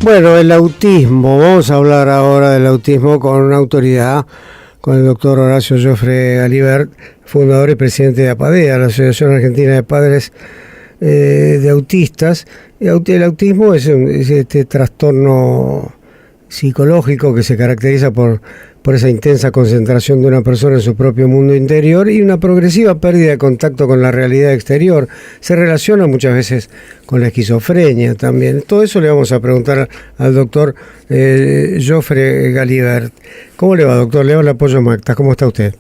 Bueno, el autismo, vamos a hablar ahora del autismo con una autoridad, con el doctor Horacio Joffre Galibert, fundador y presidente de APADEA, la Asociación Argentina de Padres de Autistas. El autismo es este trastorno psicológico que se caracteriza por esa intensa concentración de una persona en su propio mundo interior y una progresiva pérdida de contacto con la realidad exterior. Se relaciona muchas veces con la esquizofrenia también. Todo eso le vamos a preguntar al doctor Joffre Galibert. ¿Cómo le va, doctor? Le habla Pollo Magda. ¿Cómo está usted?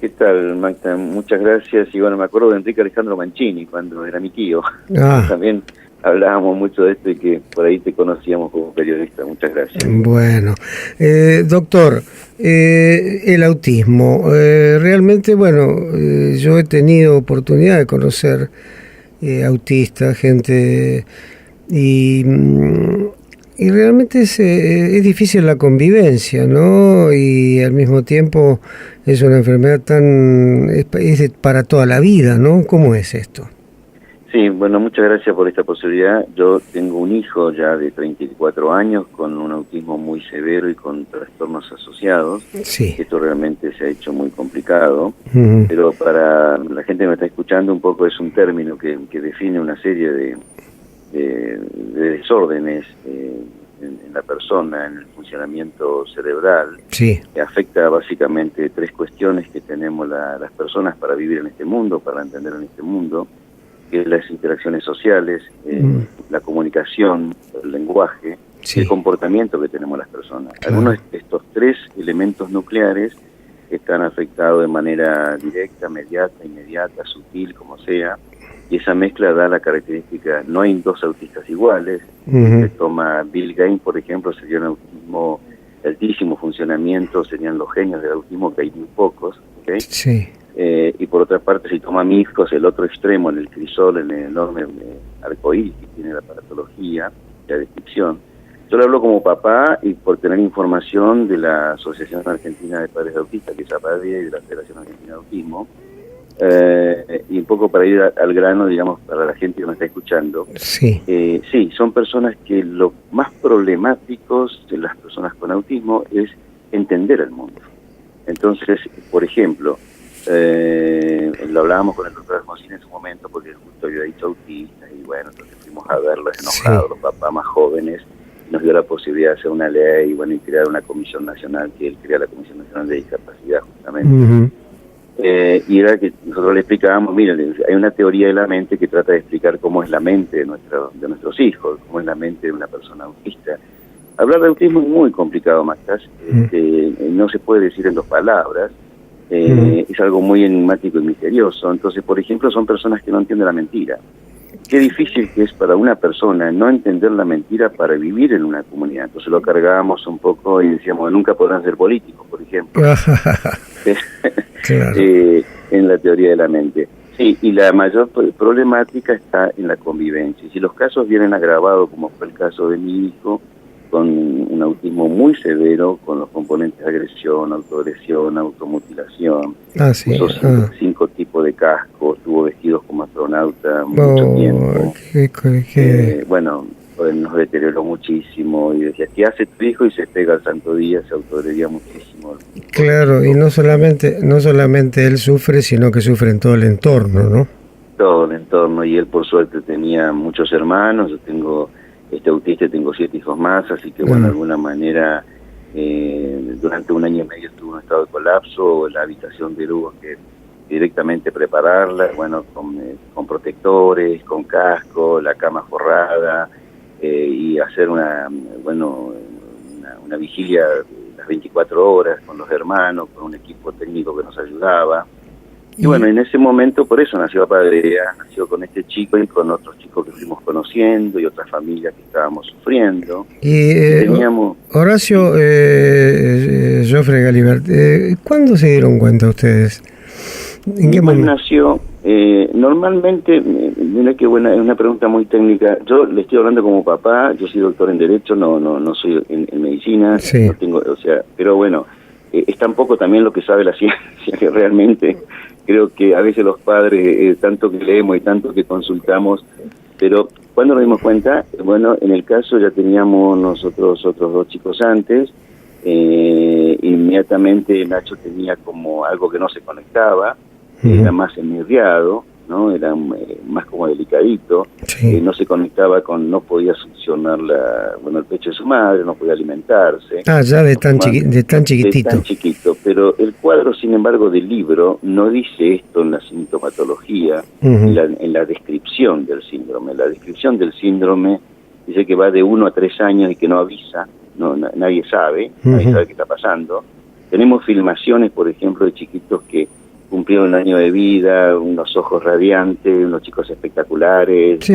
¿Qué tal, Magda? Muchas gracias. Y bueno, me acuerdo de Enrique Alejandro Mancini cuando era mi tío. También hablábamos mucho de esto y que por ahí te conocíamos como periodista. Muchas gracias. Bueno, doctor, el autismo, realmente, bueno, yo he tenido oportunidad de conocer autistas, gente, y realmente es difícil la convivencia, ¿no? Y al mismo tiempo es una enfermedad es para toda la vida, ¿no? ¿Cómo es esto? Sí, bueno, muchas gracias por esta posibilidad. Yo tengo un hijo ya de 34 años con un autismo muy severo y con trastornos asociados. Sí. Esto realmente se ha hecho muy complicado, Uh-huh. pero para la gente que me está escuchando un poco es un término que define una serie de desórdenes en la persona, en el funcionamiento cerebral, sí, que afecta básicamente tres cuestiones que tenemos las personas para vivir en este mundo, para entender en este mundo, que es las interacciones sociales, la comunicación, el lenguaje, sí, el comportamiento que tenemos las personas. Claro. Algunos de estos tres elementos nucleares están afectados de manera directa, inmediata, sutil, como sea, y esa mezcla da la característica, no hay dos autistas iguales. Uh-huh. Se toma Bill Gates, por ejemplo, sería un autismo de altísimo funcionamiento, serían los genios del autismo, que hay muy pocos, ¿okay? Sí. Y por otra parte, si toma Mijos, el otro extremo, en el crisol, en el enorme arcoíris que tiene la patología, la descripción. Yo le hablo como papá y por tener información de la Asociación Argentina de Padres de Autistas, que es APADEA, y de la Federación Argentina de Autismo, y un poco para ir al grano, digamos, para la gente que me está escuchando. Sí. Sí, son personas que lo más problemáticos de las personas con autismo es entender el mundo. Entonces, por ejemplo, lo hablábamos con el doctor Alfonsín en su momento, porque justo había dicho autista, y bueno, entonces fuimos a verlos enojados, sí, los papás más jóvenes, y nos dio la posibilidad de hacer una ley, y bueno, y crear una comisión nacional, que él crea la Comisión Nacional de Discapacidad, justamente. Uh-huh. Y era que nosotros le explicábamos, miren, hay una teoría de la mente que trata de explicar cómo es la mente de nuestros hijos, cómo es la mente de una persona autista. Hablar de autismo es muy complicado, Matas, no se puede decir en dos palabras. Es algo muy enigmático y misterioso. Entonces, por ejemplo, son personas que no entienden la mentira. Qué difícil que es para una persona no entender la mentira para vivir en una comunidad. Entonces lo cargábamos un poco y decíamos, nunca podrán ser políticos, por ejemplo. Claro. En la teoría de la mente. Sí, y la mayor problemática está en la convivencia. Y si los casos vienen agravados, como fue el caso de mi hijo, con un autismo muy severo, con los componentes de agresión, autoagresión, automutilación. Sí. Usó cinco tipos de cascos, estuvo vestidos como astronauta mucho tiempo. Bueno, nos deterioró muchísimo y decía, ¿qué hace tu hijo? Y se pega al santo día, se autoagredía muchísimo. Claro, y no solamente él sufre, sino que sufre en todo el entorno, ¿no? Todo el entorno, y él por suerte tenía muchos hermanos, yo tengo... autista, tengo 7 hijos más, así que bueno, de alguna manera durante 1 año y medio estuvo en un estado de colapso, la habitación de Lugo, que directamente prepararla, bueno, con protectores, con casco, la cama forrada, y hacer una vigilia las 24 horas con los hermanos, con un equipo técnico que nos ayudaba. Y bueno, en ese momento, por eso nació APADEA, nació con este chico y con otros chicos que fuimos conociendo y otras familias que estábamos sufriendo. Y teníamos... Horacio Joffre Galibert, ¿cuándo se dieron cuenta ustedes? ¿En qué momento nació? Normalmente, mira qué buena, es una pregunta muy técnica. Yo le estoy hablando como papá, yo soy doctor en Derecho, no soy en Medicina, sí, no tengo, pero bueno, es tan poco también lo que sabe la ciencia que realmente... Creo que a veces los padres, tanto que leemos y tanto que consultamos, Pero cuando nos dimos cuenta, bueno, en el caso ya teníamos nosotros otros 2 chicos antes, inmediatamente Nacho tenía como algo que no se conectaba, era más enmirriado, ¿no? Era más como delicadito, sí. No se conectaba no podía succionar el pecho de su madre, no podía alimentarse. Ya de tan chiquitito. De tan chiquito, pero el cuadro, sin embargo, del libro no dice esto en la sintomatología, en la descripción del síndrome. La descripción del síndrome dice que va de 1 a 3 años y que no avisa, nadie sabe qué está pasando. Tenemos filmaciones, por ejemplo, de chiquitos que cumplieron un año de vida, unos ojos radiantes, unos chicos espectaculares. Sí.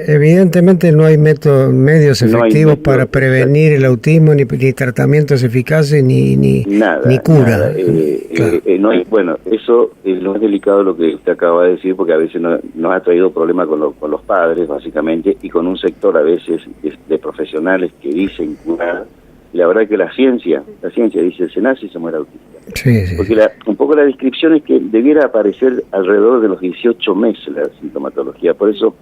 Evidentemente no hay medios efectivos para prevenir el autismo, ni tratamientos eficaces, ni cura. Claro. No hay, bueno, eso no es delicado lo que usted acaba de decir, porque a veces nos ha traído problemas con los padres, básicamente, y con un sector a veces de profesionales que dicen curar. La verdad que la ciencia dice, se nace y se muere autista. Sí. Porque un poco la descripción es que debiera aparecer alrededor de los 18 meses la sintomatología. Por eso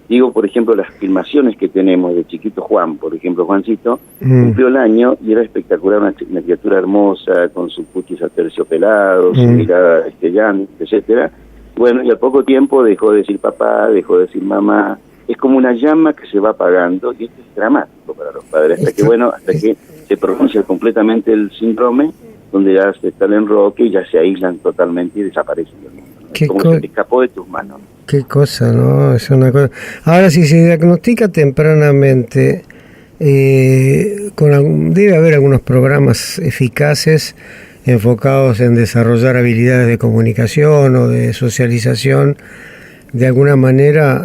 digo, por ejemplo, las filmaciones que tenemos de chiquito Juan, por ejemplo, Juancito, cumplió el año y era espectacular, una criatura hermosa, con su cutis aterciopelado, su mirada destellante, etcétera. Bueno, y al poco tiempo dejó de decir papá, dejó de decir mamá. Es como una llama que se va apagando, y esto es dramático para los padres, hasta que se pronuncia completamente el síndrome, donde ya se está el enroque y ya se aíslan totalmente y desaparecen del mundo, ¿no? Como se te escapó de tus manos. Qué cosa, ¿no? Es una cosa. Ahora, si se diagnostica tempranamente, debe haber algunos programas eficaces enfocados en desarrollar habilidades de comunicación o de socialización. ¿De alguna manera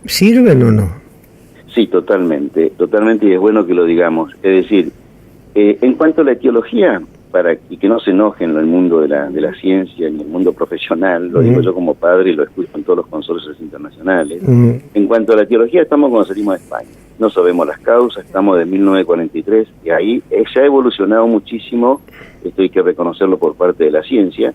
sirven o no? Sí, totalmente, y es bueno que lo digamos. Es decir, en cuanto a la etiología, y que no se enojen en el mundo de la ciencia, en el mundo profesional, lo digo yo como padre y lo escucho en todos los consorcios internacionales. En cuanto a la etiología, estamos cuando salimos de España. No sabemos las causas, estamos de 1943, y ahí se ha evolucionado muchísimo, esto hay que reconocerlo por parte de la ciencia.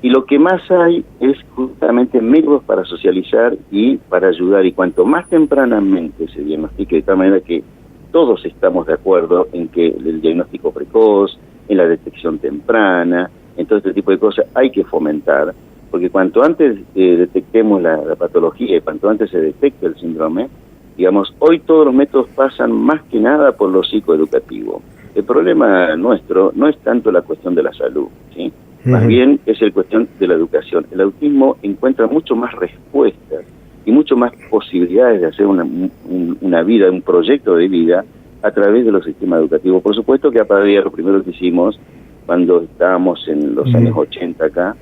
Y lo que más hay es justamente métodos para socializar y para ayudar. Y cuanto más tempranamente se diagnostique, de tal manera que todos estamos de acuerdo en que el diagnóstico precoz, en la detección temprana, en todo este tipo de cosas, hay que fomentar. Porque cuanto antes detectemos la patología y cuanto antes se detecte el síndrome, digamos, hoy todos los métodos pasan más que nada por lo psicoeducativo. El problema nuestro no es tanto la cuestión de la salud, ¿sí? Más bien es el cuestión de la educación. El autismo encuentra mucho más respuestas y mucho más posibilidades de hacer una vida, un proyecto de vida a través de los sistemas educativos. Por supuesto que a Padilla lo primero que hicimos cuando estábamos en los años 80 acá,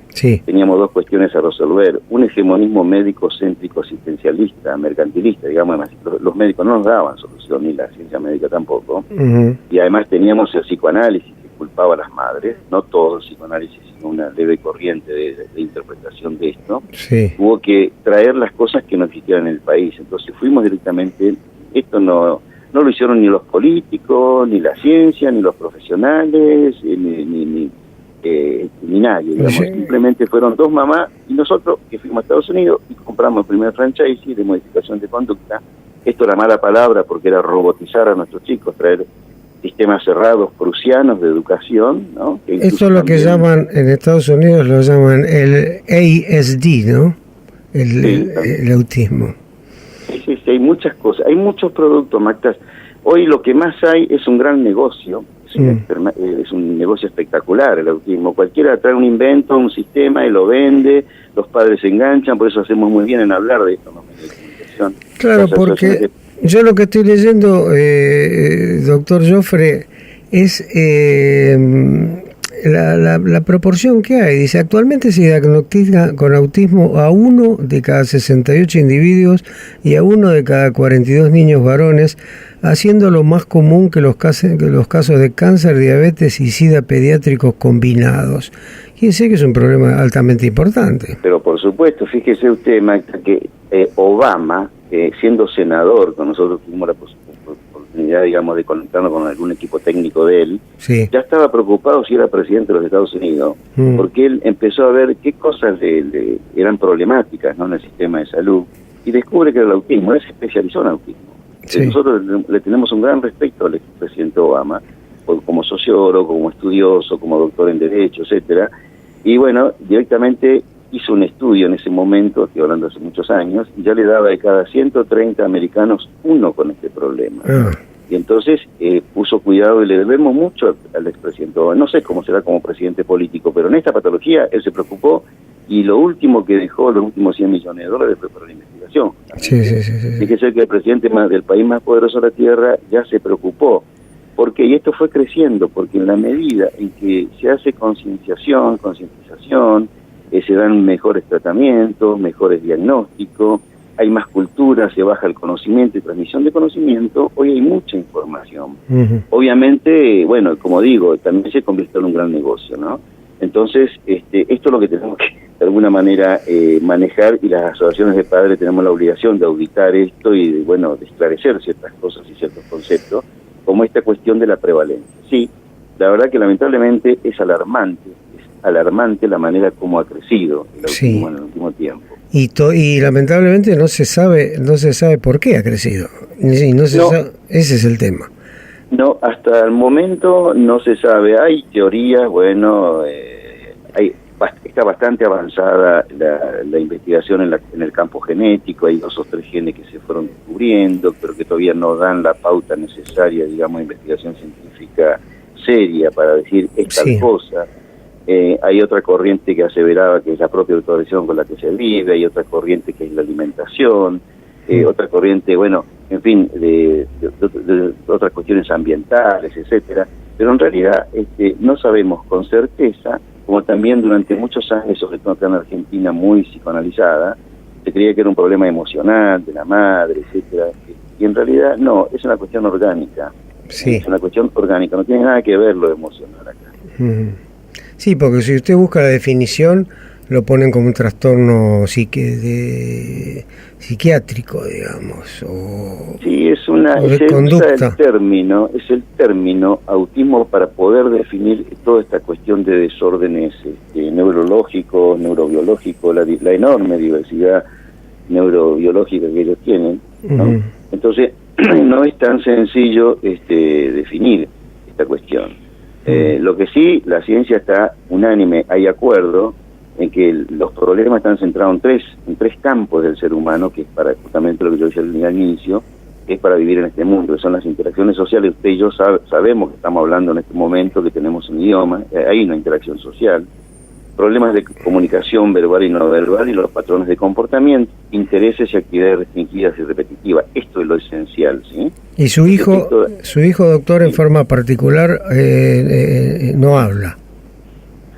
teníamos 2 cuestiones a resolver. Un hegemonismo médico-céntrico, asistencialista, mercantilista, digamos, los médicos no nos daban solución, ni la ciencia médica tampoco. Y además teníamos el psicoanálisis, culpaba a las madres, no todo el psicoanálisis, sino una leve corriente de interpretación de esto. Hubo que traer las cosas que no existían en el país, entonces fuimos directamente, esto no lo hicieron ni los políticos, ni la ciencia, ni los profesionales, ni nadie, digamos. Simplemente fueron 2 mamás y nosotros que fuimos a Estados Unidos y compramos el primer franchise de modificación de conducta. Esto era mala palabra porque era robotizar a nuestros chicos, traer sistemas cerrados prusianos de educación, ¿no? Esto es lo que llaman, en Estados Unidos lo llaman el ASD, ¿no? El autismo. Sí, hay muchas cosas, hay muchos productos, Magda. Hoy lo que más hay es un gran negocio, es un negocio espectacular el autismo. Cualquiera trae un invento, un sistema y lo vende, los padres se enganchan, por eso hacemos muy bien en hablar de esto, ¿no? Claro, porque yo lo que estoy leyendo, doctor Joffre, es la proporción que hay. Dice, actualmente se diagnostica con autismo a 1 de cada 68 individuos y a 1 de cada 42 niños varones, haciéndolo más común que los casos de cáncer, diabetes y SIDA pediátricos combinados. Fíjese que es un problema altamente importante. Pero por supuesto, fíjese usted, Magda, que Obama, siendo senador, con nosotros tuvimos la oportunidad, digamos, de conectarnos con algún equipo técnico de él, ya estaba preocupado si era presidente de los Estados Unidos, porque él empezó a ver qué cosas eran problemáticas, ¿no?, en el sistema de salud, y descubre que era el autismo. Él se especializó en autismo. Sí. Nosotros le tenemos un gran respeto al expresidente Obama, como sociólogo, como estudioso, como doctor en Derecho, etcétera. Y bueno, directamente hizo un estudio en ese momento, estoy hablando hace muchos años, y ya le daba de cada 130 americanos uno con este problema. Y entonces puso cuidado, y le debemos mucho al expresidente Obama. No sé cómo será como presidente político, pero en esta patología él se preocupó, y lo último que dejó, los últimos $100 millones fue para la investigación. Sí. Fíjese que el presidente del país más poderoso de la Tierra ya se preocupó. Porque, y esto fue creciendo, porque en la medida en que se hace concientización, se dan mejores tratamientos, mejores diagnósticos, hay más cultura, se baja el conocimiento y transmisión de conocimiento, hoy hay mucha información. Obviamente, bueno, como digo, también se convirtió en un gran negocio, ¿no? Entonces, esto es lo que tenemos que, de alguna manera, manejar, y las asociaciones de padres tenemos la obligación de auditar esto y, bueno, de esclarecer ciertas cosas y ciertos conceptos, como esta cuestión de la prevalencia. Sí, la verdad que lamentablemente es alarmante la manera como ha crecido el autismo en el último tiempo. Y lamentablemente no se sabe por qué ha crecido. Sabe, ese es el tema. No, hasta el momento no se sabe. Hay teorías, bueno, está bastante avanzada la investigación en el campo genético. Hay 2 o 3 genes que se fueron descubriendo, pero que todavía no dan la pauta necesaria, digamos, de investigación científica seria para decir es tal cosa. Hay otra corriente que aseveraba que es la propia autorización con la que se vive, hay otra corriente que es la alimentación, otra corriente, bueno, en fin, de otras cuestiones ambientales, etcétera, pero en realidad no sabemos con certeza, como también durante muchos años, sobre todo acá en Argentina, muy psicoanalizada, se creía que era un problema emocional de la madre, etcétera, y en realidad no, es una cuestión orgánica. Sí. Es una cuestión orgánica, no tiene nada que ver lo emocional acá. Sí, porque si usted busca la definición, lo ponen como un trastorno psiquiátrico, digamos, o sí, es el término autismo para poder definir toda esta cuestión de desórdenes neurológicos, neurobiológicos, la enorme diversidad neurobiológica que ellos tienen, ¿no? Entonces, no es tan sencillo definir esta cuestión. Lo que sí, la ciencia está unánime, hay acuerdo en que los problemas están centrados en tres campos del ser humano, que es para justamente lo que yo decía al inicio, que es para vivir en este mundo, que son las interacciones sociales. Usted y yo sabemos que estamos hablando en este momento, que tenemos un idioma, hay una interacción social, problemas de comunicación verbal y no verbal, y los patrones de comportamiento, intereses y actividades restringidas y repetitivas. Esto es lo esencial, ¿sí? Y su hijo, doctor, en forma particular, no habla.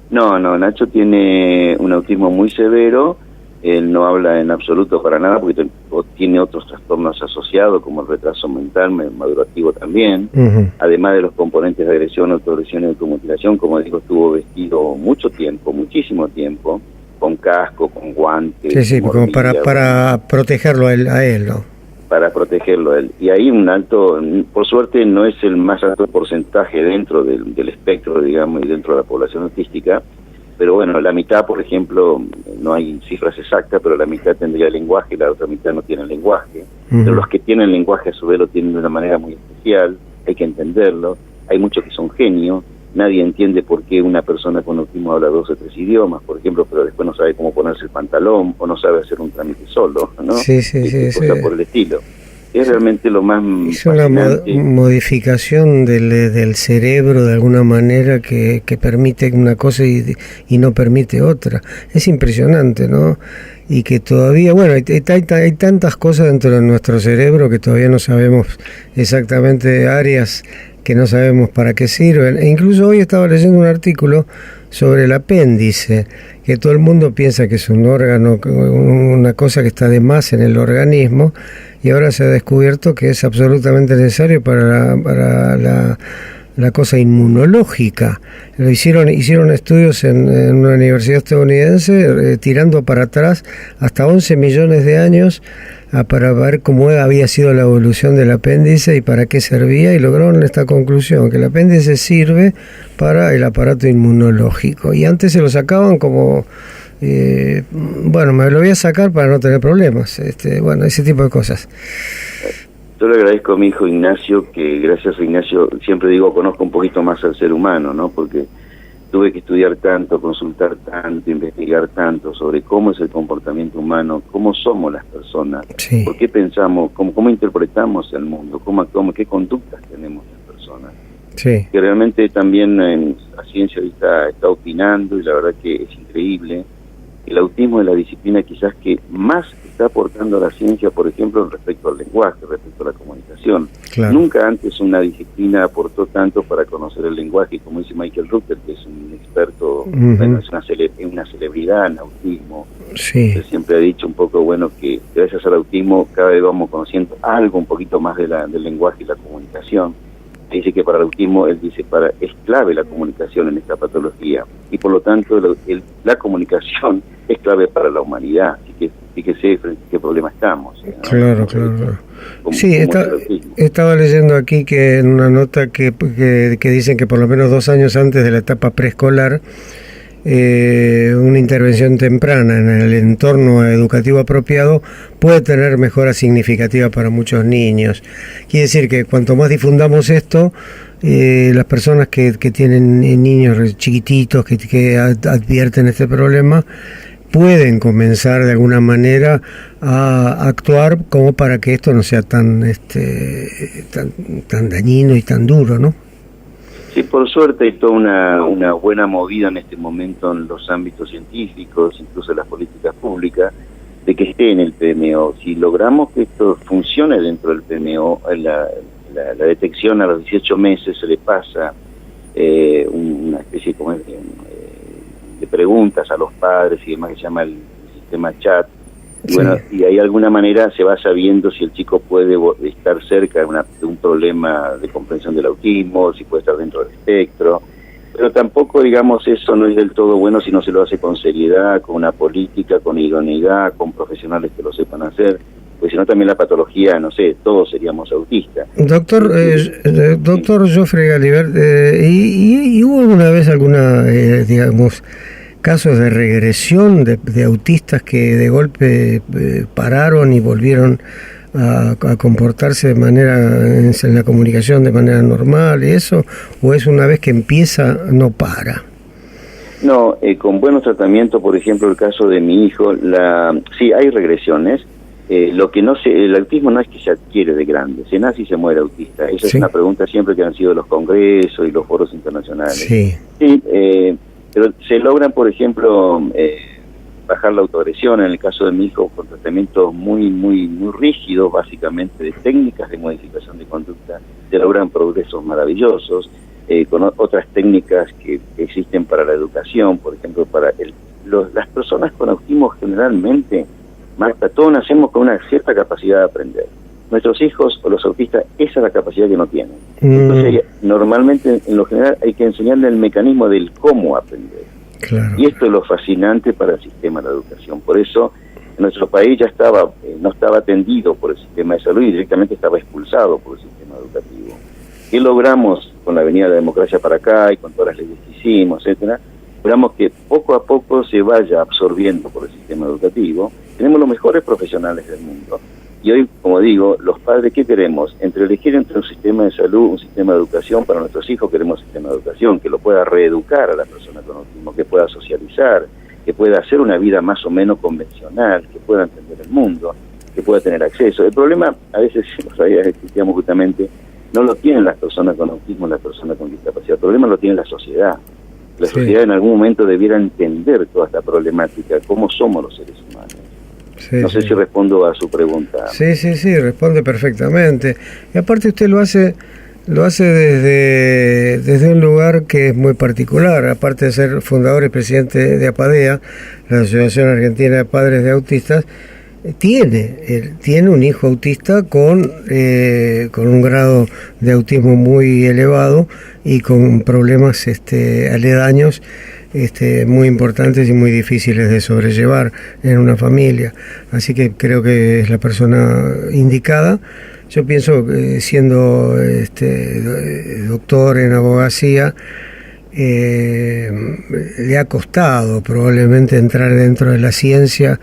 No, Nacho tiene un autismo muy severo. Él no habla en absoluto para nada, porque tiene otros trastornos asociados, como el retraso mental, madurativo también, además de los componentes de agresión, autoagresión y automutilación. Como digo, estuvo vestido muchísimo tiempo, con casco, con guantes. Sí, como para protegerlo a él, ¿no? Para protegerlo a él. Y hay un alto, por suerte no es el más alto porcentaje dentro del espectro, digamos, y dentro de la población autística, pero bueno, la mitad, por ejemplo, no hay cifras exactas, pero la mitad tendría lenguaje y la otra mitad no tiene lenguaje. Pero los que tienen lenguaje a su vez lo tienen de una manera muy especial, hay que entenderlo. Hay muchos que son genios, nadie entiende por qué una persona con autismo habla 2 o 3 idiomas, por ejemplo, pero después no sabe cómo ponerse el pantalón o no sabe hacer un trámite solo, ¿no? Sí. Cosas por el estilo. Es realmente lo más fascinante. Es una modificación del cerebro de alguna manera que permite una cosa y no permite otra. Es impresionante, ¿no? Y que todavía, bueno, hay tantas cosas dentro de nuestro cerebro que todavía no sabemos exactamente, áreas que no sabemos para qué sirven. E incluso hoy estaba leyendo un artículo sobre el apéndice, que todo el mundo piensa que es un órgano, una cosa que está de más en el organismo, y ahora se ha descubierto que es absolutamente necesario para la cosa inmunológica. Hicieron estudios en una universidad estadounidense tirando para atrás hasta 11 millones de años para ver cómo había sido la evolución del apéndice y para qué servía, y lograron esta conclusión, que el apéndice sirve para el aparato inmunológico, y antes se lo sacaban como bueno, me lo voy a sacar para no tener problemas, bueno, ese tipo de cosas. Yo le agradezco a mi hijo Ignacio, que gracias a Ignacio, siempre digo, conozco un poquito más al ser humano, ¿no? Porque tuve que estudiar tanto, consultar tanto, investigar tanto sobre cómo es el comportamiento humano, cómo somos las personas, sí. Por qué pensamos, cómo interpretamos el mundo, cómo actuamos, qué conductas tenemos las personas. Sí. Que realmente también la ciencia ahorita está opinando y la verdad que es increíble. El autismo es la disciplina quizás que más está aportando a la ciencia, por ejemplo, respecto al lenguaje, respecto a la comunicación. Claro. Nunca antes una disciplina aportó tanto para conocer el lenguaje, como dice Michael Ruther, que es un experto, bueno, es una celebridad en autismo. Sí. Él siempre ha dicho un poco, bueno, que gracias al autismo cada vez vamos conociendo algo un poquito más del lenguaje y la comunicación. Dice que para el autismo, él dice, es clave la comunicación en esta patología, y por lo tanto la comunicación es clave para la humanidad. Así que fíjese frente a qué problema estamos, ¿no? Claro. Sí, estaba leyendo aquí que en una nota que dicen que por lo menos 2 años antes de la etapa preescolar, una intervención temprana en el entorno educativo apropiado puede tener mejora significativa para muchos niños. Quiere decir que cuanto más difundamos esto, las personas que tienen niños chiquititos que advierten este problema pueden comenzar de alguna manera a actuar como para que esto no sea tan dañino y tan duro, ¿no? Sí, por suerte hay toda una buena movida en este momento en los ámbitos científicos, incluso en las políticas públicas, de que esté en el PMO. Si logramos que esto funcione dentro del PMO, la detección a los 18 meses se le pasa una especie como de preguntas a los padres y demás, que se llama el sistema chat. Y bueno, y de ahí de alguna manera se va sabiendo si el chico puede estar cerca de un problema de comprensión del autismo, si puede estar dentro del espectro, pero tampoco, digamos, eso no es del todo bueno si no se lo hace con seriedad, con una política, con idoneidad, con profesionales que lo sepan hacer, pues si no también la patología, no sé, todos seríamos autistas. Doctor Joffre Galibert, ¿y hubo alguna vez digamos, casos de regresión de autistas que de golpe pararon y volvieron a comportarse de manera en la comunicación de manera normal y eso, o es una vez que empieza no para? No, con buenos tratamientos, por ejemplo el caso de mi hijo, sí hay regresiones. Lo que el autismo no es que se adquiere de grande, se nace y se muere autista. Esa es una pregunta siempre que han sido los congresos y los foros internacionales. Sí, pero se logran, por ejemplo, bajar la autoagresión, en el caso de mi hijo, con tratamientos muy rígidos, básicamente, de técnicas de modificación de conducta, se logran progresos maravillosos, con otras técnicas que existen para la educación, por ejemplo, para las personas con autismo generalmente, Marta, todos nacemos con una cierta capacidad de aprender. Nuestros hijos o los autistas, esa es la capacidad que no tienen. Entonces, normalmente, en lo general, hay que enseñarle el mecanismo del cómo aprender. Claro. Y esto es lo fascinante para el sistema de la educación. Por eso, en nuestro país ya no estaba atendido por el sistema de salud y directamente estaba expulsado por el sistema educativo. ¿Qué logramos con la venida de la democracia para acá y con todas las leyes que hicimos, etcétera? Logramos que poco a poco se vaya absorbiendo por el sistema educativo. Tenemos los mejores profesionales del mundo. Y hoy, como digo, los padres, ¿qué queremos? Elegir entre un sistema de salud, un sistema de educación para nuestros hijos, queremos un sistema de educación que lo pueda reeducar a la persona con autismo, que pueda socializar, que pueda hacer una vida más o menos convencional, que pueda entender el mundo, que pueda tener acceso. El problema, a veces, discutíamos justamente, no lo tienen las personas con autismo, las personas con discapacidad. El problema lo tiene la sociedad. La sociedad en algún momento debiera entender toda esta problemática, cómo somos los seres humanos. No sé si respondo a su pregunta. Sí, responde perfectamente. Y aparte usted lo hace desde un lugar que es muy particular. Aparte de ser fundador y presidente de APADEA, la Asociación Argentina de Padres de Autistas, tiene un hijo autista con un grado de autismo muy elevado y con problemas aledaños muy importantes y muy difíciles de sobrellevar en una familia. Así que creo que es la persona indicada. Yo pienso que siendo doctor en abogacía, le ha costado probablemente entrar dentro de la ciencia,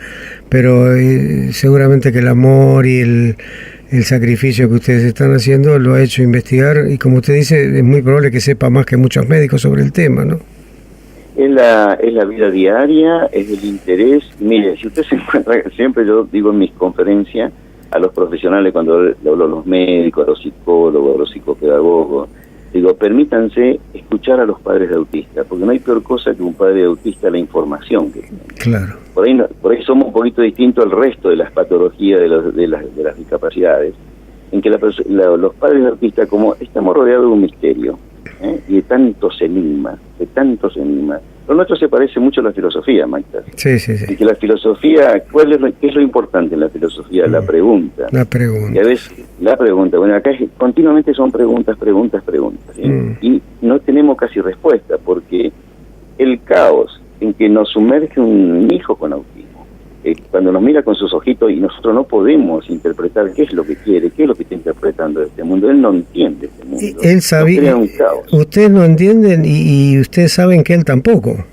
pero seguramente que el amor y el sacrificio que ustedes están haciendo lo ha hecho investigar, y como usted dice, es muy probable que sepa más que muchos médicos sobre el tema, ¿no? Es la vida diaria, es el interés. Mire, si usted se encuentra, siempre yo digo en mis conferencias a los profesionales, cuando le hablo a los médicos, a los psicólogos, a los psicopedagogos, digo, permítanse escuchar a los padres de autistas, porque no hay peor cosa que un padre de autista la información que tiene. Claro. Por ahí somos un poquito distintos al resto de las patologías de las discapacidades, en que los padres de autistas, como estamos rodeados de un misterio, y de tantos enigmas, lo nuestro se parece mucho a la filosofía, Magda. Sí. Y que la filosofía, ¿qué es lo importante en la filosofía? La pregunta. Y a veces, la pregunta, bueno, acá continuamente son preguntas, ¿sí? Y no tenemos casi respuesta, porque el caos en que nos sumerge un hijo con autismo, cuando nos mira con sus ojitos y nosotros no podemos interpretar qué es lo que quiere, qué es lo que está interpretando de este mundo, él no entiende este mundo. Él sabía, ustedes no entienden y ustedes saben que él tampoco.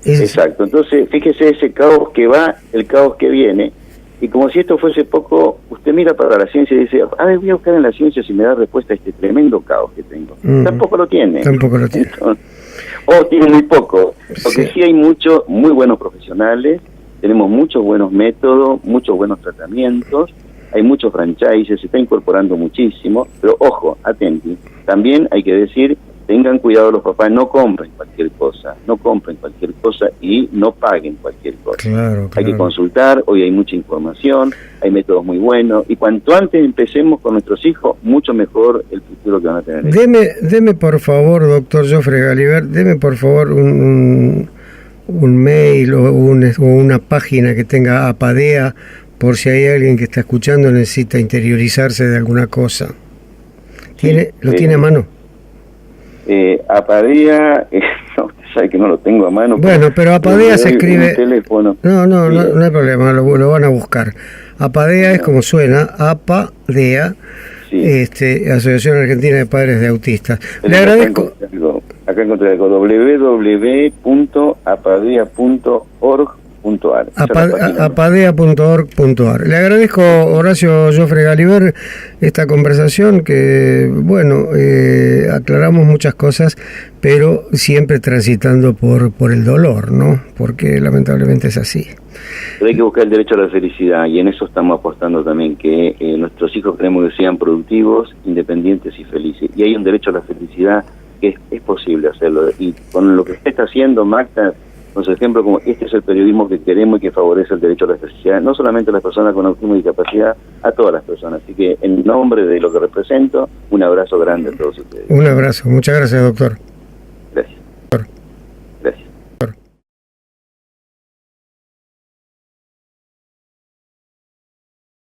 Exacto, entonces fíjese ese caos que va, el caos que viene, y como si esto fuese poco, usted mira para la ciencia y dice, voy a buscar en la ciencia si me da respuesta a este tremendo caos que tengo. Tampoco lo tiene. Entonces, o tiene muy poco, porque sí hay muchos, muy buenos profesionales, tenemos muchos buenos métodos, muchos buenos tratamientos, hay muchos franchises, se está incorporando muchísimo, pero ojo, atenti, también hay que decir, tengan cuidado los papás, no compren cualquier cosa y no paguen cualquier cosa. Claro. Hay que consultar, hoy hay mucha información, hay métodos muy buenos, y cuanto antes empecemos con nuestros hijos, mucho mejor el futuro que van a tener. Deme por favor, doctor Jofre Galibert, deme por favor un mail o una página que tenga Apadea, por si hay alguien que está escuchando necesita interiorizarse de alguna cosa. ¿Lo tiene a mano? Apadea, no, usted sabe que no lo tengo a mano. Bueno, pero Apadea se escribe... No hay problema, lo van a buscar. Apadea es como suena, Apadea, Asociación Argentina de Padres de Autistas. Le agradezco... Acá encontré algo, www.apadea.org.ar. Apadea.org.ar. Le agradezco, Horacio Jofre Galibert, esta conversación que, aclaramos muchas cosas, pero siempre transitando por el dolor, ¿no? Porque lamentablemente es así. Pero hay que buscar el derecho a la felicidad, y en eso estamos apostando también, que nuestros hijos queremos que sean productivos, independientes y felices. Y hay un derecho a la felicidad que es posible hacerlo. Y con lo que usted está haciendo, Magda, con su ejemplo, como este es el periodismo que queremos y que favorece el derecho a la felicidad, no solamente a las personas con autismo y discapacidad, a todas las personas. Así que en nombre de lo que represento, un abrazo grande a todos ustedes. Un abrazo, muchas gracias, doctor.